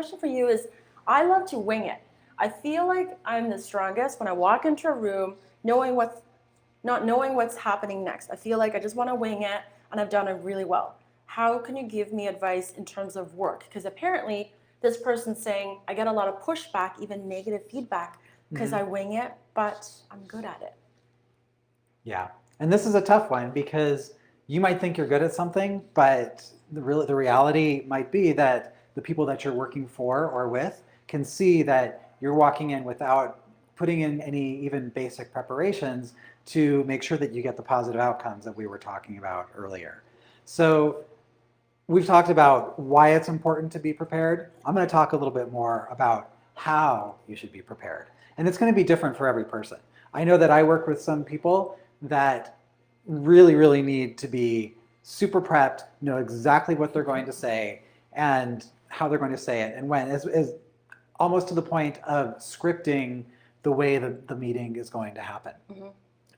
question for you is, I love to wing it. I feel like I'm the strongest when I walk into a room not knowing what's happening next. I feel like I just want to wing it, and I've done it really well. How can you give me advice in terms of work? Because apparently this person's saying, I get a lot of pushback, even negative feedback, because I wing it, but I'm good at it. Yeah. And this is a tough one because you might think you're good at something, but the reality might be that the people that you're working for or with can see that you're walking in without putting in any even basic preparations to make sure that you get the positive outcomes that we were talking about earlier. So we've talked about why it's important to be prepared. I'm going to talk a little bit more about how you should be prepared. And it's going to be different for every person. I know that I work with some people that really, really need to be super prepped, know exactly what they're going to say and how they're going to say it and when, is almost to the point of scripting the way that the meeting is going to happen.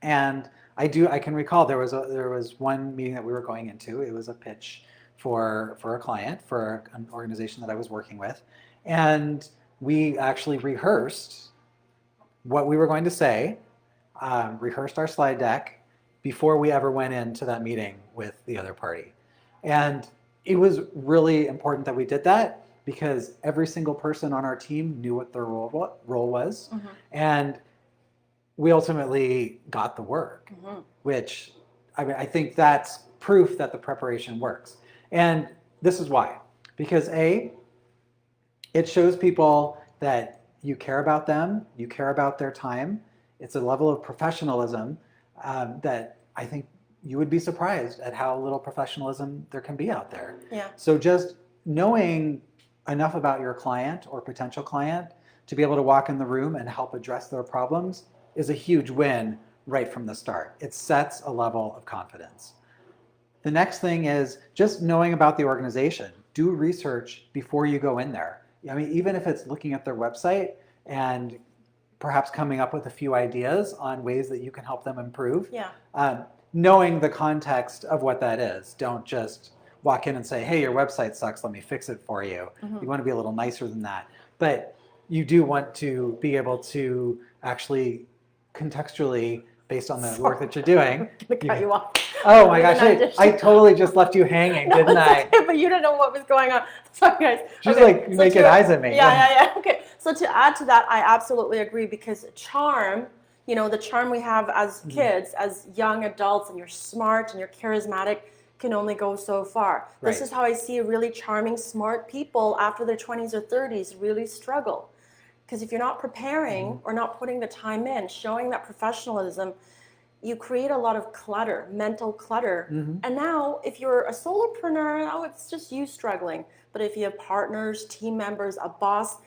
And I can recall there was one meeting that we were going into. It was a pitch for a client, for an organization that I was working with. And we actually rehearsed what we were going to say, rehearsed our slide deck before we ever went into that meeting with the other party. And it was really important that we did that because every single person on our team knew what their role was. And we ultimately got the work, which I think that's proof that the preparation works. And this is why. Because A, it shows people that you care about them, you care about their time. It's a level of professionalism that I think you would be surprised at how little professionalism there can be out there. Yeah. So just knowing enough about your client or potential client to be able to walk in the room and help address their problems is a huge win right from the start. It sets a level of confidence. The next thing is just knowing about the organization. Do research before you go in there. I mean, even if it's looking at their website and perhaps coming up with a few ideas on ways that you can help them improve. Yeah. Knowing the context of what that is. Don't just walk in and say, hey, your website sucks, let me fix it for you. You want to be a little nicer than that. But you do want to be able to actually contextually, based on the work that you're doing. I'm going to cut you off. Oh my gosh, I totally just left you hanging, No, didn't I? okay, but you didn't know what was going on. Sorry, guys. She's okay, like making eyes at me. Yeah. Okay, so to add to that, I absolutely agree because charm, the charm we have as kids, as young adults, and you're smart and you're charismatic, can only go so far. This is how I see really charming, smart people after their 20s or 30s really struggle. Because if you're not preparing or not putting the time in, showing that professionalism, you create a lot of clutter, mental clutter. And now, if you're a solopreneur, now it's just you struggling. But if you have partners, team members, a boss,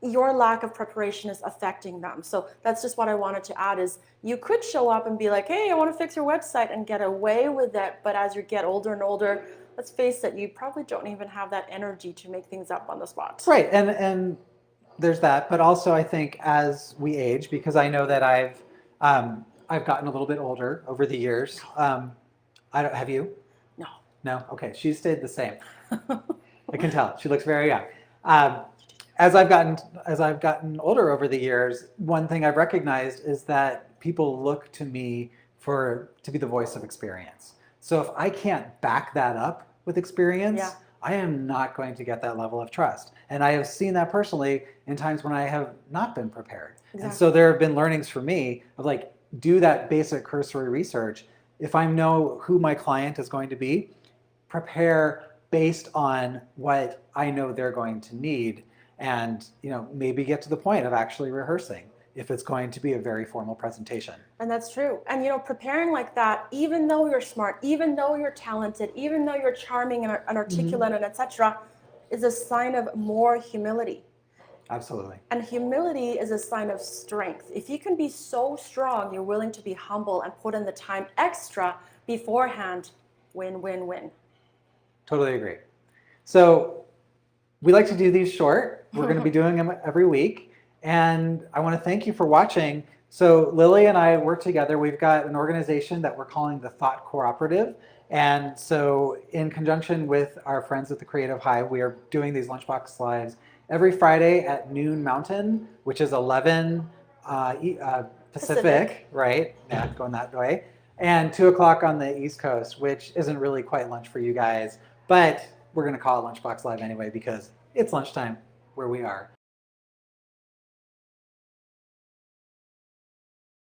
your lack of preparation is affecting them. So that's just what I wanted to add is you could show up and be like, hey, I want to fix your website and get away with it. But as you get older and older, let's face it, you probably don't even have that energy to make things up on the spot. Right, and there's that, but also I think as we age, because I know that I've gotten a little bit older over the years. Have you? No. No? Okay, she's stayed the same. I can tell. She looks very young. As I've gotten older over the years, one thing I've recognized is that people look to me to be the voice of experience. So if I can't back that up with experience, I am not going to get that level of trust. And I have seen that personally in times when I have not been prepared. Exactly. And so there have been learnings for me of do that basic cursory research. If I know who my client is going to be, prepare based on what I know they're going to need and maybe get to the point of actually rehearsing if it's going to be a very formal presentation. And that's true. And preparing like that, even though you're smart, even though you're talented, even though you're charming and articulate and etc., is a sign of more humility. Absolutely. And humility is a sign of strength. If you can be so strong, you're willing to be humble and put in the time extra beforehand, win, win, win. Totally agree. So we like to do these short. We're going to be doing them every week. And I want to thank you for watching. So Lilly and I work together. We've got an organization that we're calling the Thought Cooperative. And so in conjunction with our friends at the Creative Hive, we are doing these Lunchbox slides every Friday at noon Mountain, which is 11 Pacific, right? Yeah, going that way. And 2 o'clock on the East Coast, which isn't really quite lunch for you guys, but we're going to call it Lunchbox Live anyway because it's lunchtime where we are.